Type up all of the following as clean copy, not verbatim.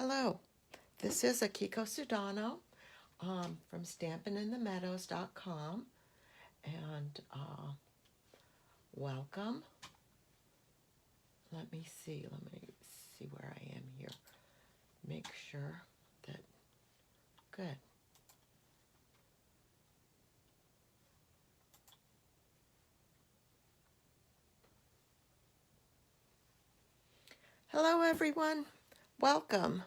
Hello, this is Akiko Sudano from StampinInTheMeadows.com, and welcome. Let me see where I am here. Make sure that, good. Hello everyone, welcome.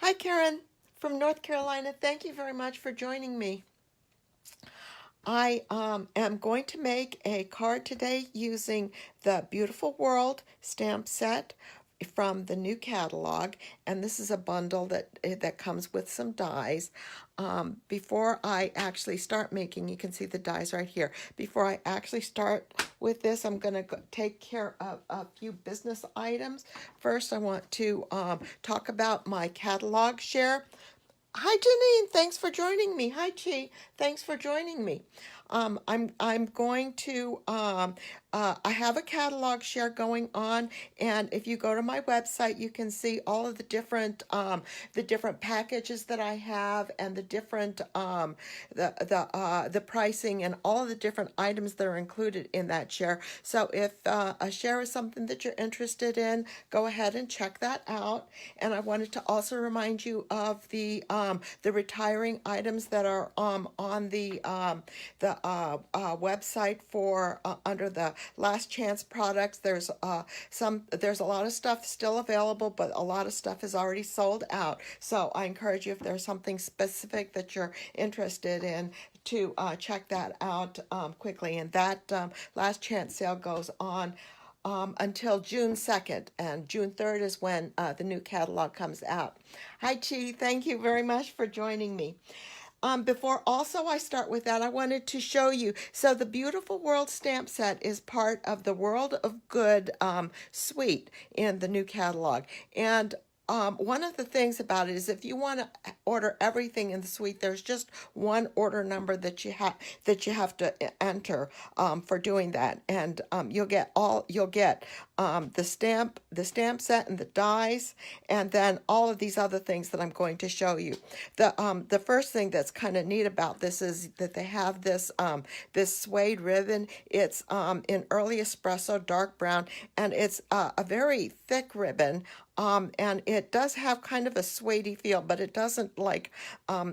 Hi Karen from North Carolina, thank you very much for joining me. I am going to make a card today using the Beautiful World stamp set from the new catalog, and this is a bundle that comes with some dies. Before I actually start making, you can see the dies right here. Before I actually start with this, I'm going to take care of a few business items. First, I want to talk about my catalog share. Hi Janine, thanks for joining me. Hi Chi, thanks for joining me. I'm going to I have a catalog share going on, and if you go to my website, you can see all of the different packages that I have, and the different the pricing and all of the different items that are included in that share. So if a share is something that you're interested in, go ahead and check that out. And I wanted to also remind you of the retiring items that are on the website for under the last chance products. There's a lot of stuff still available, but a lot of stuff is already sold out. So I encourage you, if there's something specific that you're interested in, to check that out quickly. And that last chance sale goes on until June 2nd, and June 3rd is when the new catalog comes out. Hi Chi, thank you very much for joining me. Before also I start with that, I wanted to show you. So the Beautiful World stamp set is part of the World of Good suite in the new catalog. And one of the things about it is, if you want to order everything in the suite, there's just one order number that you have to enter for doing that, and you'll get the stamp set and the dies, and then all of these other things that I'm going to show you. The first thing that's kind of neat about this is that they have this suede ribbon. It's in early espresso dark brown, and it's a very thick ribbon. And it does have kind of a suede feel, but it doesn't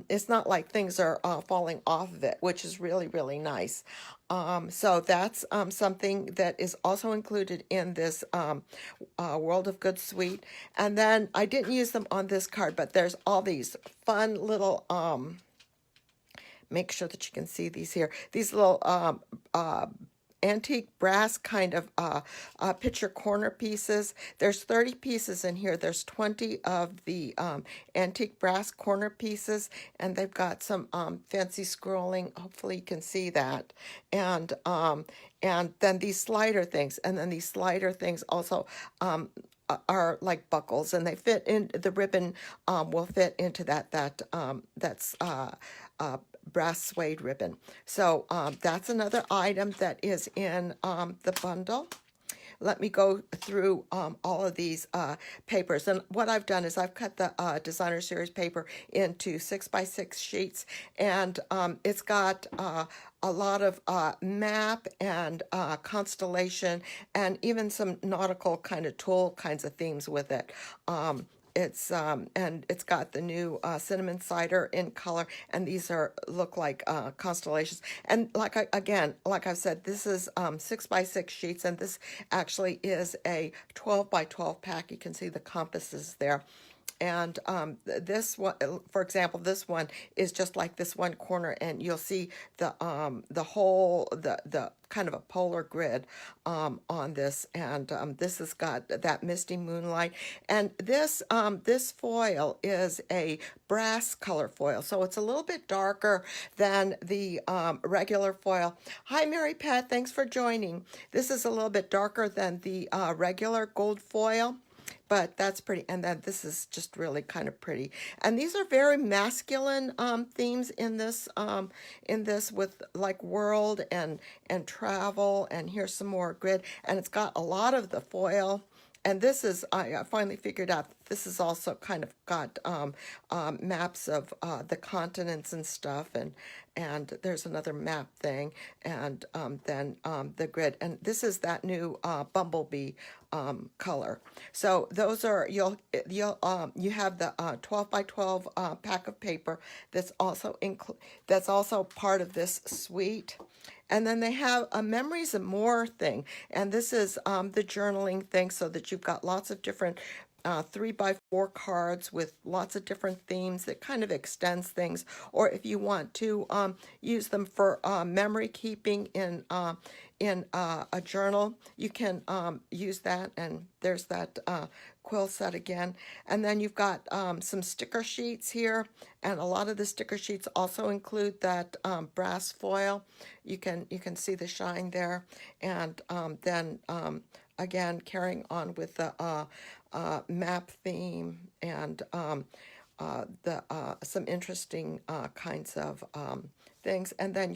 it's not like things are falling off of it, which is really, really nice. So that's something that is also included in this World of Good suite. And then I didn't use them on this card, but there's all these fun little, make sure that you can see these here, these little antique brass kind of picture corner pieces. There's 30 pieces in here. There's 20 of the antique brass corner pieces, and they've got some fancy scrolling. Hopefully you can see that. And then these slider things, and then these slider things also are like buckles, and they fit in. The ribbon will fit into that's brass suede ribbon. So that's another item that is in the bundle. Let me go through all of these papers. And what I've done is I've cut the designer series paper into 6x6 sheets, and it's got a lot of map and constellation, and even some nautical kind of tool kinds of themes with it. And it's got the new cinnamon cider in color, and these look like constellations. And like I've said, this is 6x6 sheets, and this actually is a 12x12 pack. You can see the compasses there. And this one, for example, this one is just like this one corner, and you'll see the whole kind of a polar grid on this. And this has got that misty moonlight. And this foil is a brass color foil, so it's a little bit darker than the regular foil. Hi, Mary Pat, thanks for joining. This is a little bit darker than the regular gold foil, but that's pretty. And then this is just really kind of pretty. And these are very masculine themes in this with like world and travel. And here's some more grid. And it's got a lot of the foil and this is, I finally figured out that this is also kind of got maps of the continents and stuff, and there's another map thing, and then the grid, and this is that new bumblebee color. So those are, you have the 12 by 12 pack of paper that's also part of this suite. And then they have a Memories and More thing. And this is the journaling thing, so that you've got lots of different 3 by 4 cards with lots of different themes that kind of extends things. Or if you want to use them for memory keeping in a journal, you can use that. And there's that quill set again. And then you've got some sticker sheets here, and a lot of the sticker sheets also include that brass foil. You can see the shine there. And then again, carrying on with the map theme, and some interesting kinds of things. And then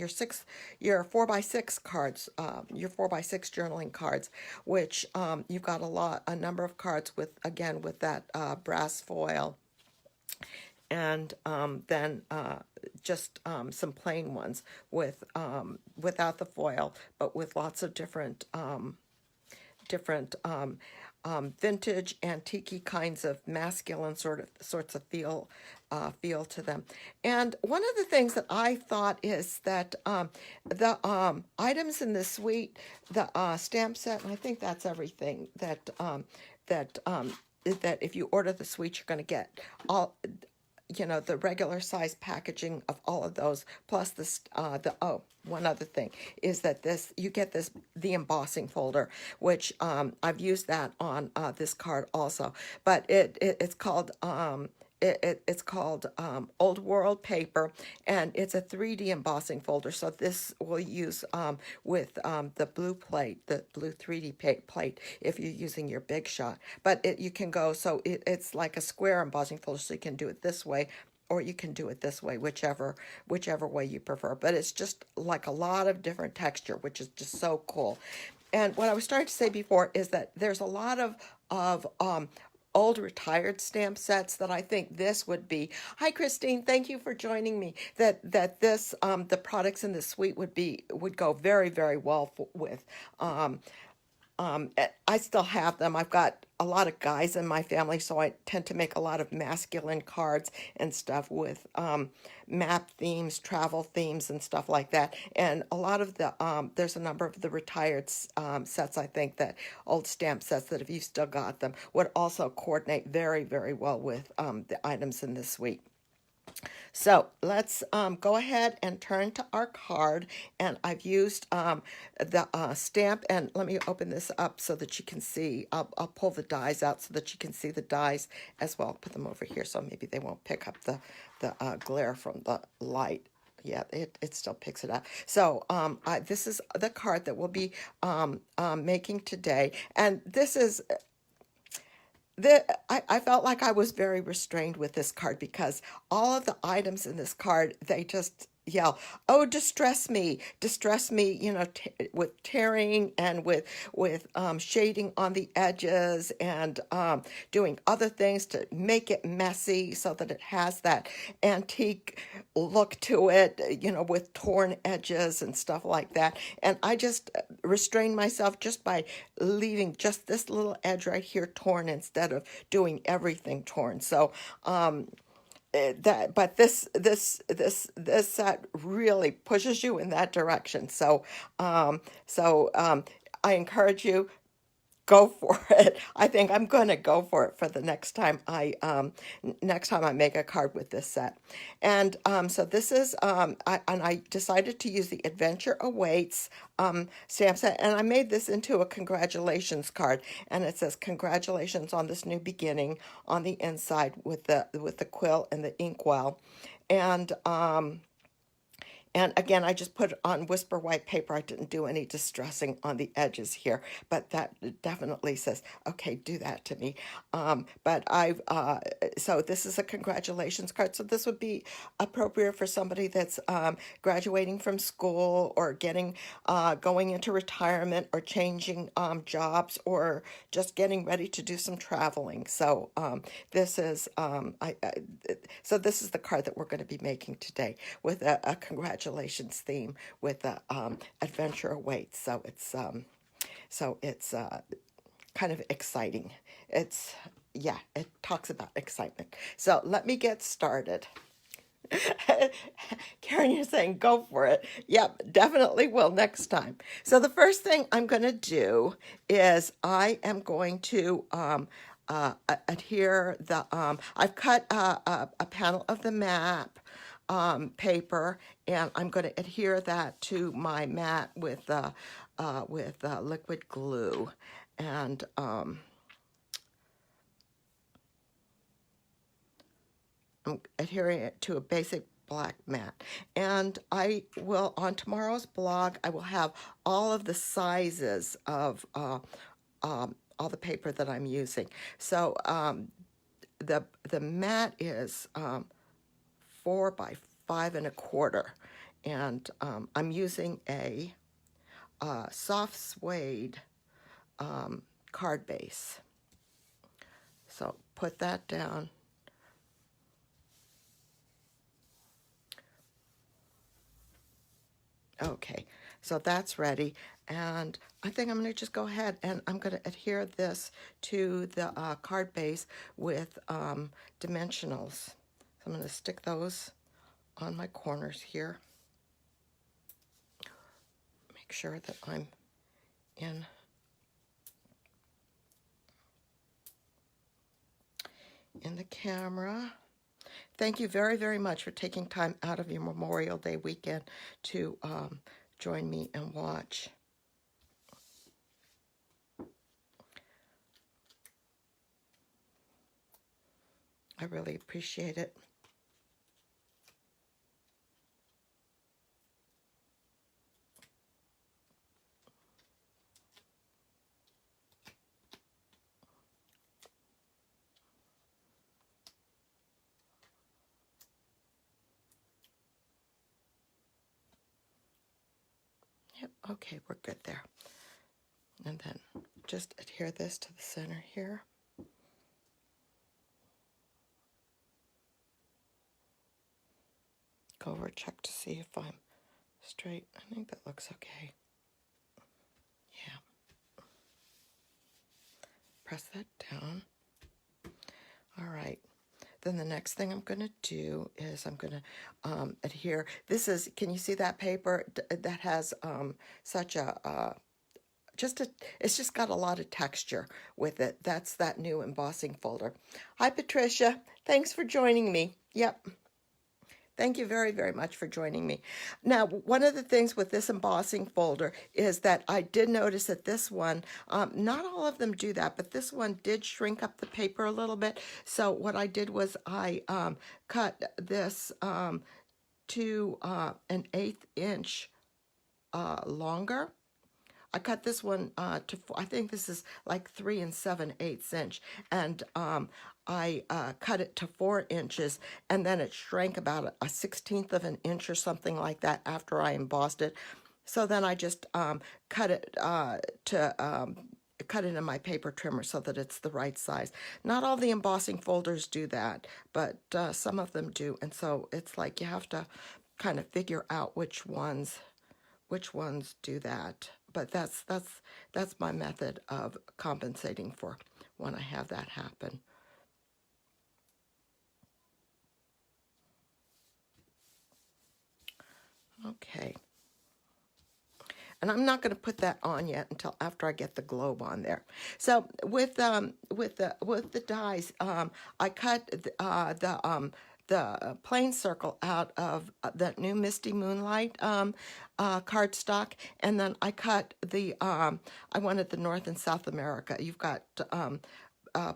your 4 by 6 cards, your 4 by 6 journaling cards, which you've got a number of cards with that brass foil, and then just some plain ones without the foil, but with lots of different vintage antique kinds of masculine sorts of feel to them. And one of the things that I thought is that the items in the suite, the stamp set, and I think that's everything that if you order the suite, you're going to get all, the regular size packaging of all of those, plus one other thing is that you get the embossing folder, which I've used that on this card also, but it's called Old World paper, and it's a 3D embossing folder. So this will use with the blue plate, the blue 3D plate, if you're using your Big Shot. But you can go, so it's like a square embossing folder, so you can do it this way, or you can do it this way, whichever way you prefer. But it's just like a lot of different texture, which is just so cool. And what I was starting to say before is that there's a lot of old retired stamp sets that I think this would be. Hi, Christine. Thank you for joining me. That this the products in the suite would go very, very well with. I still have them. I've got a lot of guys in my family, so I tend to make a lot of masculine cards and stuff with map themes, travel themes, and stuff like that. And a lot of there's a number of the retired sets, I think, that old stamp sets that if you've still got them, would also coordinate very, very well with the items in this suite. So let's go ahead and turn to our card, and I've used the stamp, and let me open this up so that you can see. I'll pull the dies out so that you can see the dies as well. Put them over here so maybe they won't pick up the glare from the light. Yeah, it still picks it up. So this is the card that we'll be making today, and this is... I felt like I was very restrained with this card because all of the items in this card, they just yell, "Oh, distress me," with tearing and with shading on the edges, and doing other things to make it messy so that it has that antique look to it, with torn edges and stuff like that. And I just restrained myself just by leaving just this little edge right here torn instead of doing everything torn. So but this set really pushes you in that direction. So I encourage you, go for it. I think I'm going to go for it for the next time I make a card with this set. And so this is I decided to use the Adventure Awaits stamp set, and I made this into a congratulations card, and it says congratulations on this new beginning on the inside with the quill and the inkwell, and And again, I just put it on Whisper white paper. I didn't do any distressing on the edges here, but that definitely says, okay, do that to me. But so this is a congratulations card. So this would be appropriate for somebody that's graduating from school or going into retirement or changing jobs or just getting ready to do some traveling. So this is so this is the card that we're going to be making today with a congratulations theme with the adventure awaits. So it's kind of exciting. Yeah, it talks about excitement. So let me get started. Karen, you're saying go for it. Yep, definitely will next time. So the first thing I'm going to do is I am going to adhere I've cut a panel of the map paper, and I'm going to adhere that to my mat with liquid glue, and I'm adhering it to a basic black mat. And I will, on tomorrow's blog, I will have all of the sizes of all the paper that I'm using. So the mat is 4 by 5 1/4, and I'm using a soft suede card base. So put that down. Okay, so that's ready, and I think I'm going to just go ahead and I'm going to adhere this to the card base with dimensionals. So I'm going to stick those on my corners here. Make sure that I'm in the camera. Thank you very, very much for taking time out of your Memorial Day weekend to join me and watch. I really appreciate it. Yep, okay, we're good there. And then just adhere this to the center here. Go over, check to see if I'm straight. I think that looks okay. Yeah. Press that down. All right. Then the next thing I'm going to do is I'm going to adhere. This is, can you see that paper that has such a, it's just got a lot of texture with it. That's that new embossing folder. Hi, Patricia. Thanks for joining me. Yep. Thank you very, very much for joining me. Now, one of the things with this embossing folder is that I did notice that this one, not all of them do that, but this one did shrink up the paper a little bit. So what I did was I cut this to 1/8 inch longer. I cut this one to, I think this is like 3 7/8 inch, and I cut it to 4 inches, and then it shrank about a 1/16 of an inch or something like that after I embossed it. So then I just cut it cut it in my paper trimmer so that it's the right size. Not all the embossing folders do that, but some of them do, and so it's like you have to kind of figure out which ones do that. But that's my method of compensating for when I have that happen. Okay. And I'm not going to put that on yet until after I get the globe on there. So with the dies, I cut the plain circle out of that new Misty Moonlight cardstock, and then I cut the I wanted the North and South America. You've got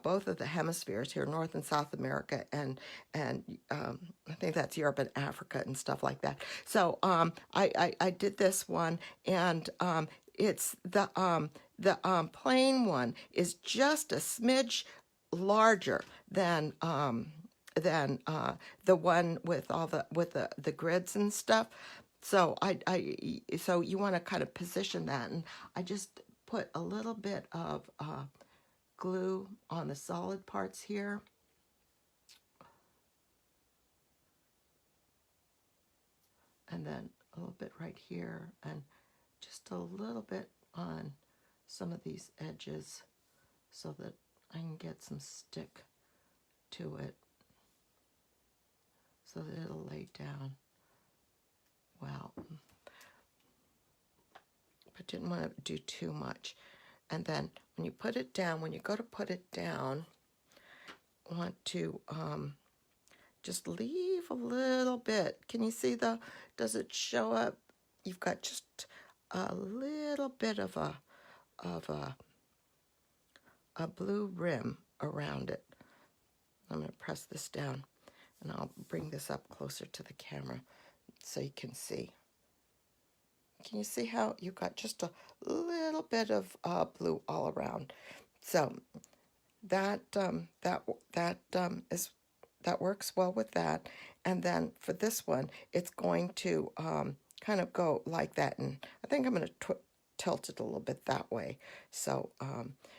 both of the hemispheres here, North and South America, and I think that's Europe and Africa and stuff like that. So I did this one, and it's the plain one is just a smidge larger than the one with all the grids and stuff. So so you want to kind of position that, and I just put a little bit of glue on the solid parts here. And then a little bit right here, and just a little bit on some of these edges so that I can get some stick to it so that it'll lay down well. But didn't want to do too much. And then when you put it down, when you go to put it down, want to just leave a little bit. Can you see does it show up? You've got just a little bit of a blue rim around it. I'm going to press this down, and I'll bring this up closer to the camera so you can see. Can you see how you've got just a little bit of blue all around? So that works well with that. And then for this one, it's going to kind of go like that, and I think I'm going to tilt it a little bit that way. So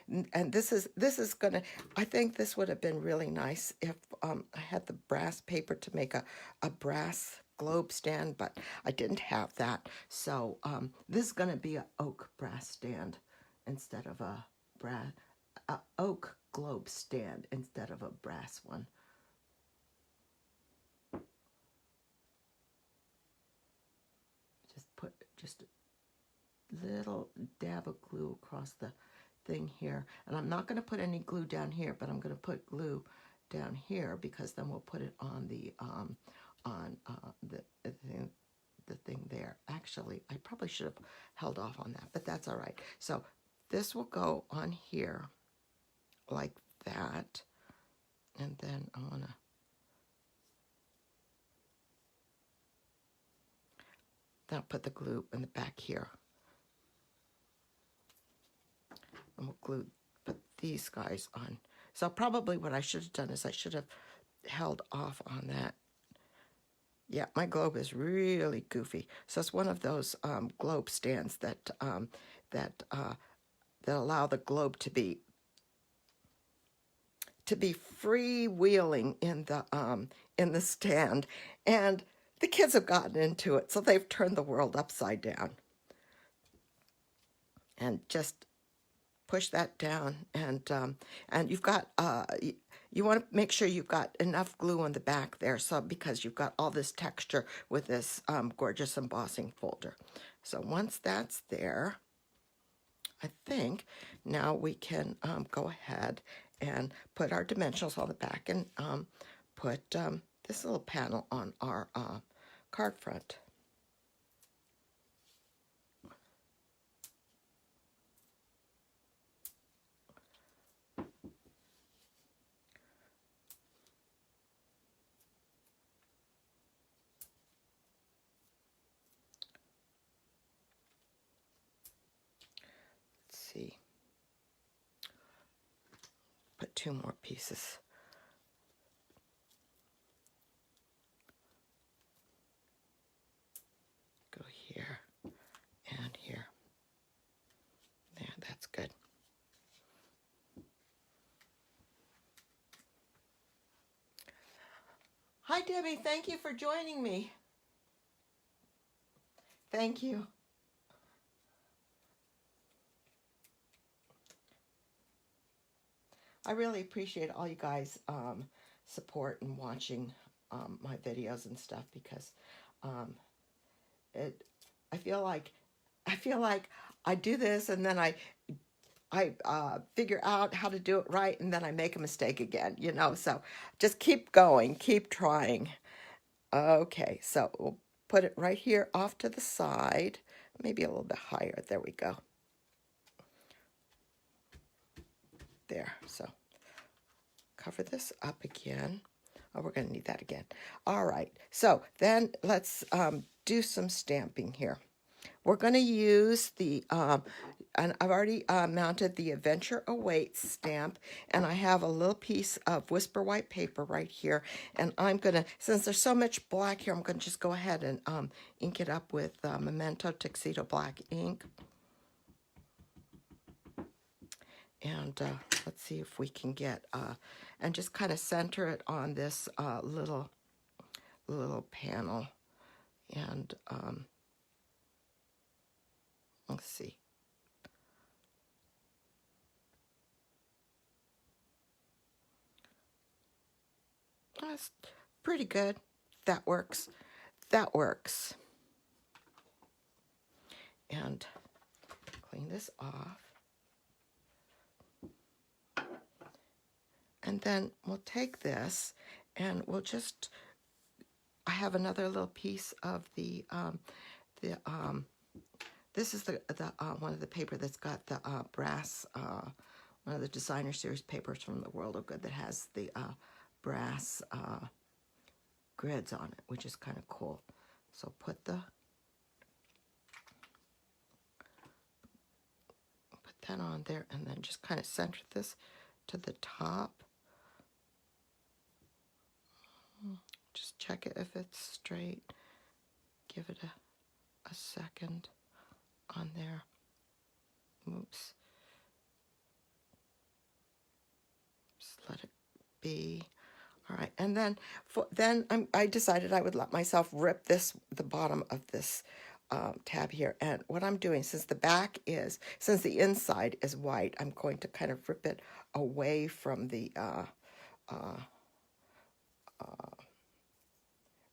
and this is going to, I think this would have been really nice if I had the brass paper to make a brass globe stand, but I didn't have that. So this is going to be an oak brass stand instead of a oak globe stand instead of a brass one. Just put just a little dab of glue across the thing here, and I'm not going to put any glue down here, but I'm going to put glue down here because then we'll put it on the thing there. Actually, I probably should have held off on that, but that's all right. So this will go on here like that, and then I want to now put the glue in the back here, and we'll put these guys on. So probably what I should have done is I should have held off on that. Yeah, my globe is really goofy. So it's one of those globe stands that allow the globe to be freewheeling in the stand, and the kids have gotten into it, so they've turned the world upside down. And just push that down, and you've got you want to make sure you've got enough glue on the back there, so because you've got all this texture with this gorgeous embossing folder. So once that's there, I think now we can go ahead and put our dimensionals on the back, and put this little panel on our card front. See, put two more pieces. Go here and here. Yeah, that's good. Hi, Debbie. Thank you for joining me. Thank you. I really appreciate all you guys support and watching my videos and stuff, because I feel like I do this, and then I figure out how to do it right, and then I make a mistake again, you know. So just keep going, keep trying. Okay, so we'll put it right here off to the side, maybe a little bit higher. There we go. There. So cover this up again. Oh, we're going to need that again. All right, so then let's do some stamping here. We're going to use the, and I've already mounted the Adventure Awaits stamp, and I have a little piece of Whisper White paper right here, and I'm going to, since there's so much black here, I'm going to just go ahead and ink it up with Memento Tuxedo Black ink. And let's see if we can get, and just kind of center it on this little panel. And let's see. That's pretty good. That works. That works. And clean this off. And then we'll take this and we'll just, I have another little piece of the this is the one of the paper that's got the brass, one of the designer series papers from the World of Good that has the brass grids on it, which is kind of cool. So put that on there, and then just kind of center this to the top. Just check it if it's straight. Give it a second on there. Oops. Just let it be. All right, and then I decided I would let myself rip the bottom of this tab here. And what I'm doing, since the inside is white, I'm going to kind of rip it away from the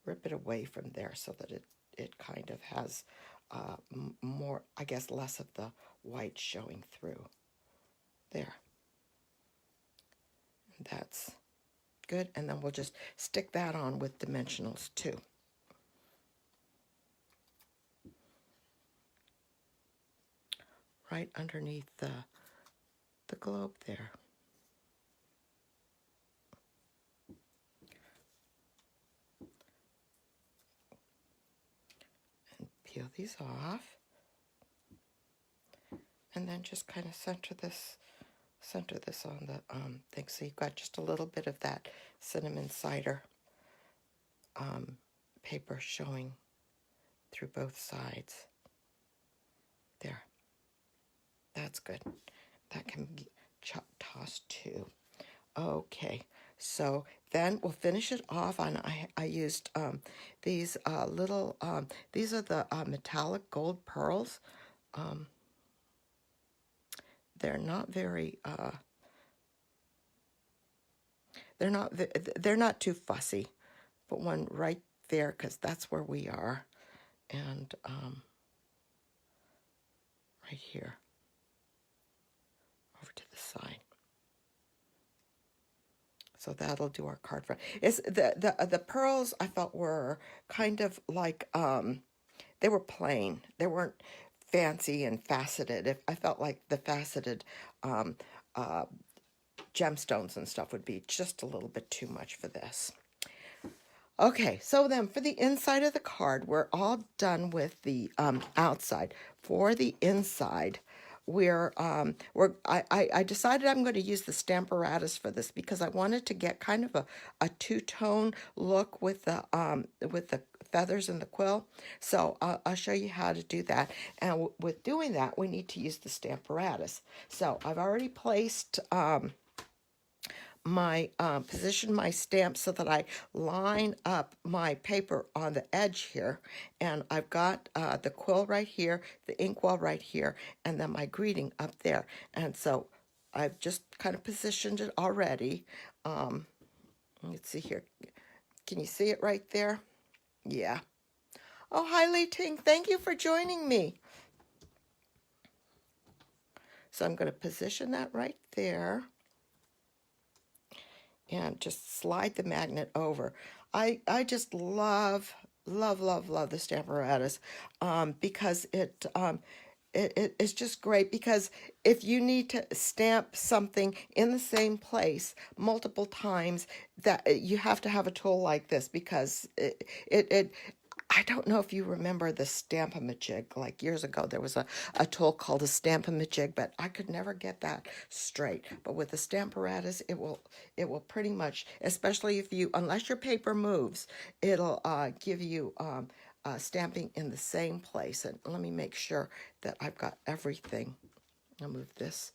rip it away from there so that it kind of has more, I guess, less of the white showing through. There. And that's good. And then we'll just stick that on with dimensionals too. Right underneath the globe there. Peel these off, and then just kind of center this on the thing, so you've got just a little bit of that cinnamon cider paper showing through both sides. There, that's good. That can be tossed too. Okay, so then we'll finish it off on, I used these little, these are the metallic gold pearls. They're not very, they're not too fussy. Put one right there because that's where we are. And right here, over to the side. So that'll do our card front. It's the pearls I felt were kind of like they were plain. They weren't fancy and faceted. I felt like the faceted gemstones and stuff would be just a little bit too much for this. Okay, so then for the inside of the card, we're all done with the outside. For the inside, I decided I'm going to use the Stamparatus for this because I wanted to get kind of a two-tone look with the feathers and the quill. So I'll show you how to do that. And with doing that, we need to use the Stamparatus. So I've already placed position my stamp so that I line up my paper on the edge here, and I've got the quill right here, the inkwell right here, and then my greeting up there. And so I've just kind of positioned it already. Let's see here. Can you see it right there? Yeah. Oh, hi, Lee Ting. Thank you for joining me. So I'm going to position that right there. And just slide the magnet over. I just love the Stamparatus because it's just great because if you need to stamp something in the same place multiple times, that you have to have a tool like this because it I don't know if you remember the Stamp-A-Majig. Like years ago, there was a tool called a Stamp-A-Majig, but I could never get that straight. But with the Stamparatus, it will pretty much, especially if you, unless your paper moves, it'll give you stamping in the same place. And let me make sure that I've got everything. I'll move this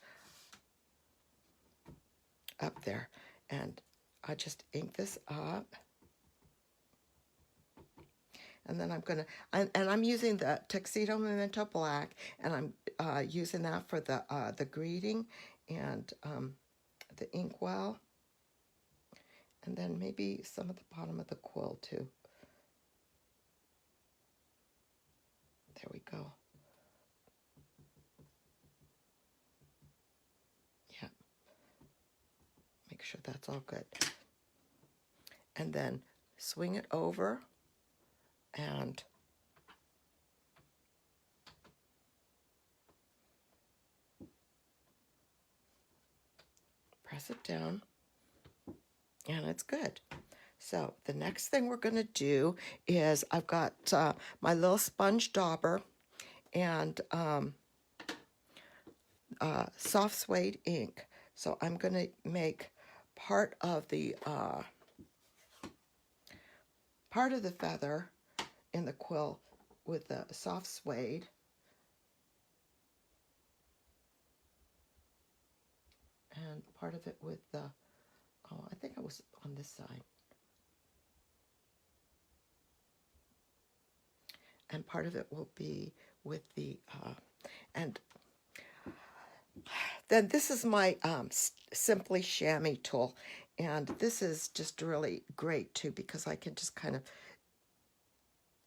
up there, and I just ink this up. And then I'm gonna, and I'm using the Tuxedo Memento Black, and I'm using that for the greeting and the inkwell, and then maybe some of the bottom of the quill too. There we go. Yeah, make sure that's all good. And then swing it over and press it down, and it's good. So the next thing we're going to do is I've got my little sponge dauber and soft suede ink. So I'm going to make part of the feather in the quill with the soft suede. And part of it with the, oh, I think I was on this side. And part of it will be with the, and then this is my Simply Chamois tool. And this is just really great too, because I can just kind of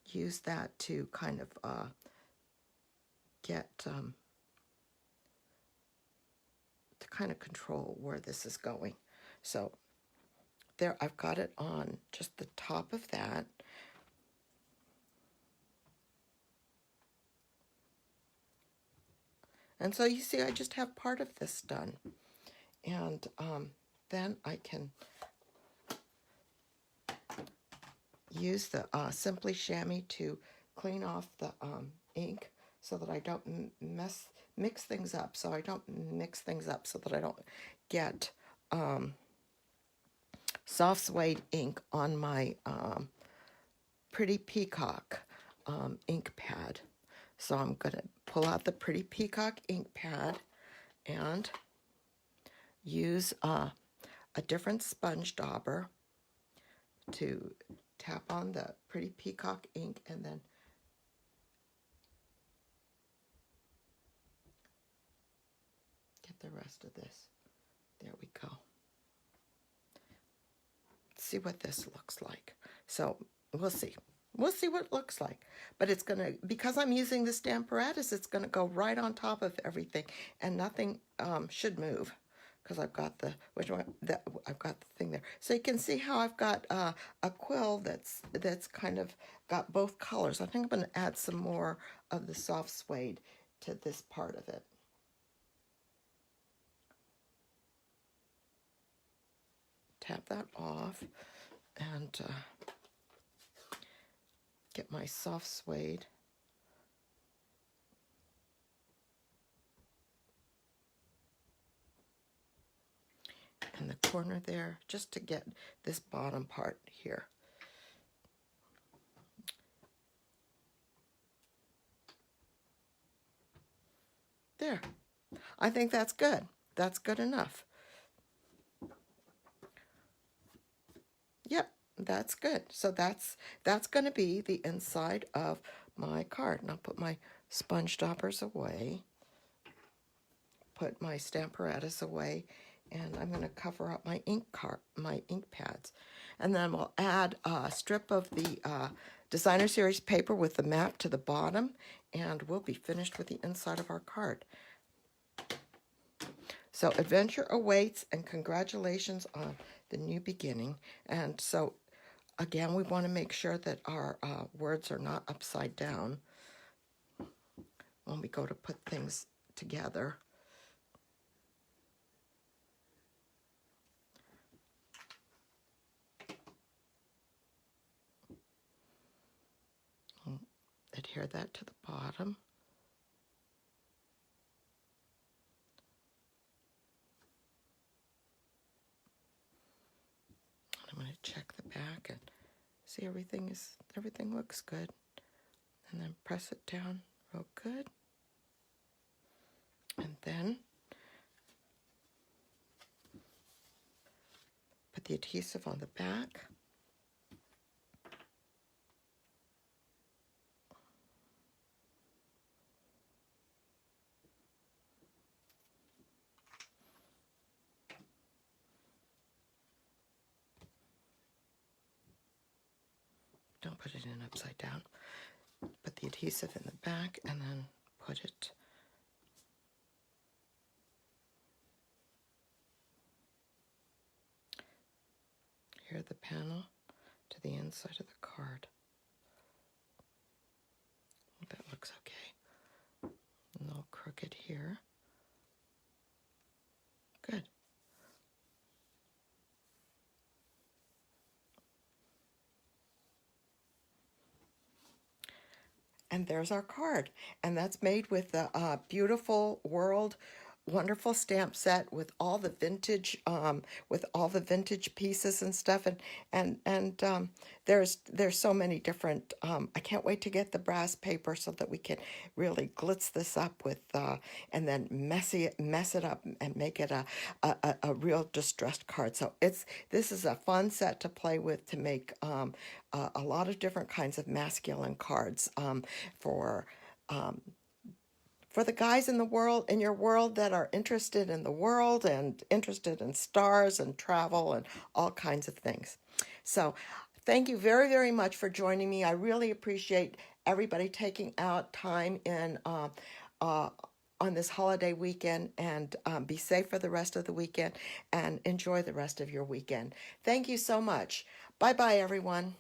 use that to kind of get, to kind of control where this is going. So there, I've got it on just the top of that. And so you see, I just have part of this done. And then I can use the Simply Chamois to clean off the ink so that I don't mix things up. So I don't mix things up so that I don't get soft suede ink on my Pretty Peacock ink pad. So I'm going to pull out the Pretty Peacock ink pad and use a different sponge dauber to tap on the Pretty Peacock ink and then get the rest of this. There we go. See what this looks like. So we'll see. We'll see what it looks like. But it's going to, because I'm using the Stamparatus, it's going to go right on top of everything, and nothing should move because I've got the, I've got the thing there. So you can see how I've got a quill that's kind of got both colors. I think I'm going to add some more of the soft suede to this part of it. Tap that off and get my soft suede. In the corner there, just to get this bottom part here. There. I think that's good. That's good enough. Yep, that's good. So that's going to be the inside of my card. And I'll put my sponge daubers away, put my Stamparatus away, and I'm going to cover up my ink pads. And then we'll add a strip of the Designer Series paper with the map to the bottom, and we'll be finished with the inside of our card. So adventure awaits, and congratulations on the new beginning. And so again, we want to make sure that our words are not upside down. when we go to put things together. Adhere that to the bottom. I'm going to check the back and see everything looks good. And then press it down real good. And then put the adhesive on the back. Don't put it in upside down. Put the adhesive in the back and then put it here, the panel, to the inside of the card. That looks okay. A little crooked here. Good. And there's our card. And that's made with the beautiful wonderful stamp set with all the vintage pieces and stuff. And there's so many different. I can't wait to get the brass paper so that we can really glitz this up with and then mess it up and make it a real distressed card. So this is a fun set to play with, to make a lot of different kinds of masculine cards for the guys in your world that are interested in the world and interested in stars and travel and all kinds of things. So thank you very, very much for joining me. I really appreciate everybody taking out time on this holiday weekend, and be safe for the rest of the weekend and enjoy the rest of your weekend. Thank you so much. Bye-bye, everyone.